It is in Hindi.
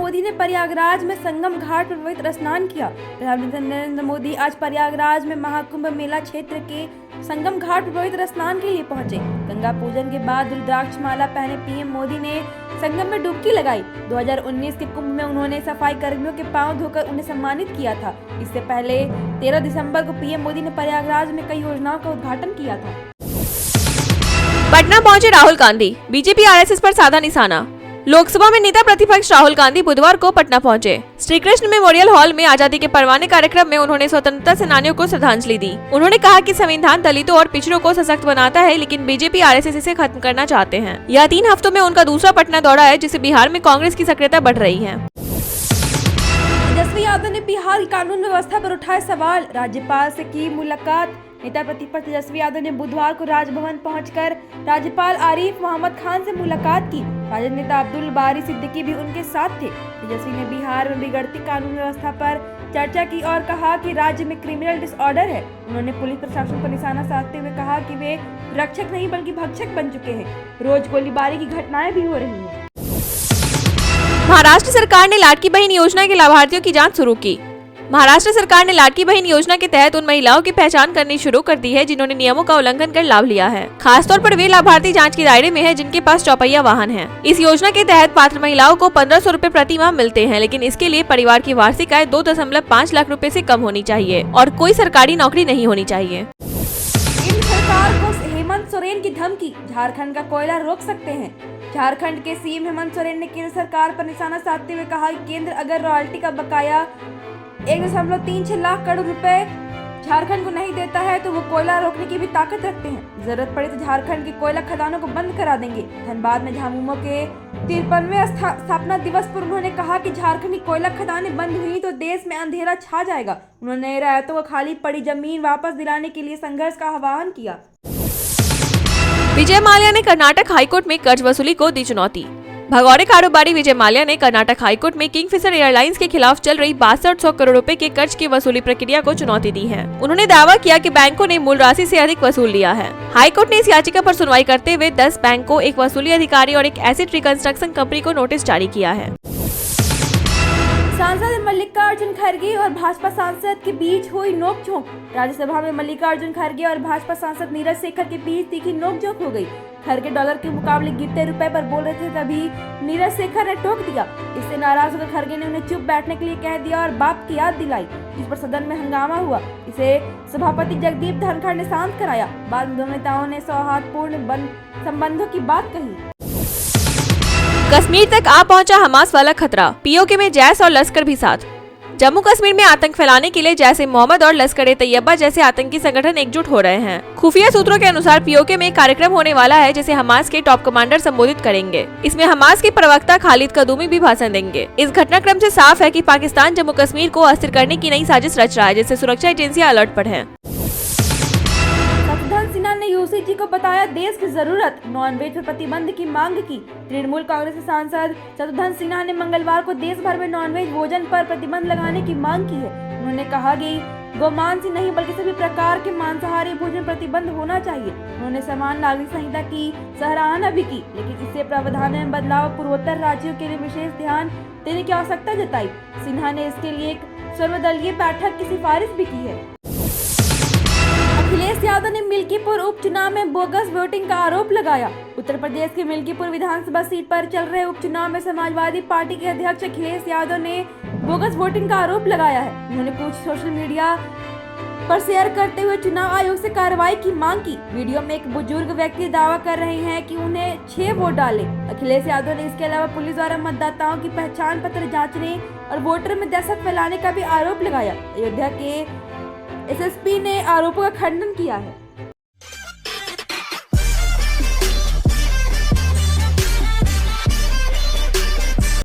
मोदी ने प्रयागराज में संगम घाट पर पवित्र स्नान किया। प्रधानमंत्री नरेंद्र मोदी आज प्रयागराज में महाकुंभ मेला क्षेत्र के संगम घाट पर पवित्र स्नान के लिए पहुंचे। गंगा पूजन के बाद रुद्राक्ष माला पहने पीएम मोदी ने संगम में डुबकी लगाई। 2019 के कुंभ में उन्होंने सफाई कर्मियों के पांव धोकर उन्हें सम्मानित किया था। इससे पहले 13 दिसंबर को पीएम मोदी ने प्रयागराज में कई योजनाओं का उद्घाटन किया था। पटना पहुंचे राहुल गांधी, बीजेपी आरएसएस पर साधा निशाना। लोकसभा में नेता प्रतिपक्ष राहुल गांधी बुधवार को पटना पहुंचे। श्री कृष्ण मेमोरियल हॉल में आजादी के परवाने कार्यक्रम में उन्होंने स्वतंत्रता सेनानियों को श्रद्धांजलि दी। उन्होंने कहा कि संविधान दलितों और पिछड़ों को सशक्त बनाता है, लेकिन बीजेपी आरएसएस इसे खत्म करना चाहते हैं। यह 3 हफ्तों में उनका दूसरा पटना दौरा है, जिससे बिहार में कांग्रेस की सक्रियता बढ़ रही है। तेजस्वी यादव ने बिहार की कानून व्यवस्था पर उठाए सवाल, राज्यपाल से की मुलाकात। नेता प्रतिपक्ष तेजस्वी यादव ने बुधवार को राजभवन पहुंचकर राज्यपाल आरिफ मोहम्मद खान से मुलाकात की। राजद नेता अब्दुल बारी सिद्दीकी भी उनके साथ थे। तेजस्वी ने बिहार में बिगड़ती कानून व्यवस्था पर चर्चा की और कहा कि राज्य में क्रिमिनल डिसऑर्डर है। उन्होंने पुलिस प्रशासन पर निशाना साधते हुए कहा कि वे रक्षक नहीं बल्कि भक्षक बन चुके हैं। रोज गोलीबारी की घटनाएं भी हो रही हैं। महाराष्ट्र सरकार ने लाडकी बहन योजना के लाभार्थियों की जांच शुरू की। महाराष्ट्र सरकार ने लाडकी बहन योजना के तहत उन महिलाओं की पहचान करनी शुरू कर दी है जिन्होंने नियमों का उल्लंघन कर लाभ लिया है। खासतौर पर वे लाभार्थी जांच के दायरे में हैं जिनके पास चौपहिया वाहन है। इस योजना के तहत पात्र महिलाओं को 1500 रूपए प्रति माह मिलते हैं, लेकिन इसके लिए परिवार की वार्षिक आय 2.5 लाख रूपए से कम होनी चाहिए और कोई सरकारी नौकरी नहीं होनी चाहिए। केंद्र सरकार को हेमंत सोरेन की धमकी, झारखंड का कोयला रोक सकते हैं। झारखंड के सीएम हेमंत सोरेन ने केंद्र सरकार पर निशाना साधते हुए कहा कि केंद्र अगर रॉयल्टी का बकाया 1.36 लाख करोड़ रुपए झारखंड को नहीं देता है तो वो कोयला रोकने की भी ताकत रखते हैं। जरूरत पड़े तो झारखंड की कोयला खदानों को बंद करा देंगे। धनबाद में झामुमो के 53वें स्थापना दिवस पर उन्होंने कहा कि झारखंड की कोयला खदानें बंद हुई तो देश में अंधेरा छा जाएगा। उन्होंने रायतों को खाली पड़ी जमीन वापस दिलाने के लिए संघर्ष का आह्वान किया। विजय माल्या ने कर्नाटक हाईकोर्ट में कर्ज वसूली को दी चुनौती। भगौड़े कारोबारी विजय माल्या ने कर्नाटक हाईकोर्ट में किंगफिशर एयरलाइंस के खिलाफ चल रही 6200 करोड़ रुपए के कर्ज की वसूली प्रक्रिया को चुनौती दी है। उन्होंने दावा किया कि बैंकों ने मूल राशि से अधिक वसूल लिया है। हाईकोर्ट ने इस याचिका पर सुनवाई करते हुए 10 बैंकों, एक वसूली अधिकारी और एक एसेट रिकंस्ट्रक्शन कंपनी को नोटिस जारी किया है। सांसद मल्लिकार्जुन खड़गे और भाजपा सांसद के बीच हुई नोकझोंक। राज्यसभा में मल्लिकार्जुन खड़गे और भाजपा सांसद नीरज शेखर के बीच तीखी नोकझोंक हो गई। खड़गे डॉलर के मुकाबले गिरते रुपए पर बोल रहे थे, तभी नीरज शेखर ने टोक दिया। इससे नाराज होकर खड़गे ने उन्हें चुप बैठने के लिए कह दिया और बाप की याद दिलाई। इस पर सदन में हंगामा हुआ। इसे सभापति जगदीप धनखड़ ने शांत कराया। बाद में दोनों नेताओं ने सौहार्दपूर्ण संबंधों की बात कही। कश्मीर तक आ पहुंचा हमास वाला खतरा, पीओके में जैश और लश्कर भी साथ। जम्मू कश्मीर में आतंक फैलाने के लिए जैश ए मोहम्मद और लश्कर-ए-तैयबा जैसे आतंकी संगठन एकजुट हो रहे हैं। खुफिया सूत्रों के अनुसार पीओके में एक कार्यक्रम होने वाला है जिसे हमास के टॉप कमांडर संबोधित करेंगे। इसमें हमास के प्रवक्ता खालिद कदूमी भी भाषण देंगे। इस घटनाक्रम से साफ है कि पाकिस्तान जम्मू कश्मीर को अस्थिर करने की नई साजिश रच रहा है, जिससे सुरक्षा एजेंसियां अलर्ट पर हैं। शत्रुघ्न सिन्हा ने यूसीजी को बताया देश की जरूरत, नॉनवेज पर प्रतिबंध की मांग की। तृणमूल कांग्रेस के सांसद शत्रुघ्न सिन्हा ने मंगलवार को देश भर में नॉनवेज भोजन पर प्रतिबंध लगाने की मांग की है। उन्होंने कहा कि गोमांस ही नहीं बल्कि सभी प्रकार के मांसाहारी भोजन प्रतिबंध होना चाहिए। उन्होंने समान नागरिक संहिता की सराहना भी की, लेकिन इससे प्रावधान में बदलाव पूर्वोत्तर राज्यों के लिए विशेष ध्यान देने की आवश्यकता जताई। सिन्हा ने इसके लिए एक सर्वदलीय बैठक की सिफारिश भी की है। अखिलेश यादव ने मिल्कीपुर उपचुनाव में बोगस वोटिंग का आरोप लगाया। उत्तर प्रदेश के मिल्कीपुर विधानसभा सीट पर चल रहे उपचुनाव में समाजवादी पार्टी के अध्यक्ष अखिलेश यादव ने बोगस वोटिंग का आरोप लगाया है। उन्होंने कुछ सोशल मीडिया पर शेयर करते हुए चुनाव आयोग से कार्रवाई की मांग की। वीडियो में एक बुजुर्ग व्यक्ति दावा कर रहे हैं कि उन्हें 6 वोट डाले। अखिलेश यादव ने इसके अलावा पुलिस द्वारा मतदाताओं की पहचान पत्र जांचने और वोटर में दहशत फैलाने का भी आरोप लगाया। अयोध्या के एसएसपी ने आरोपों का खंडन किया है।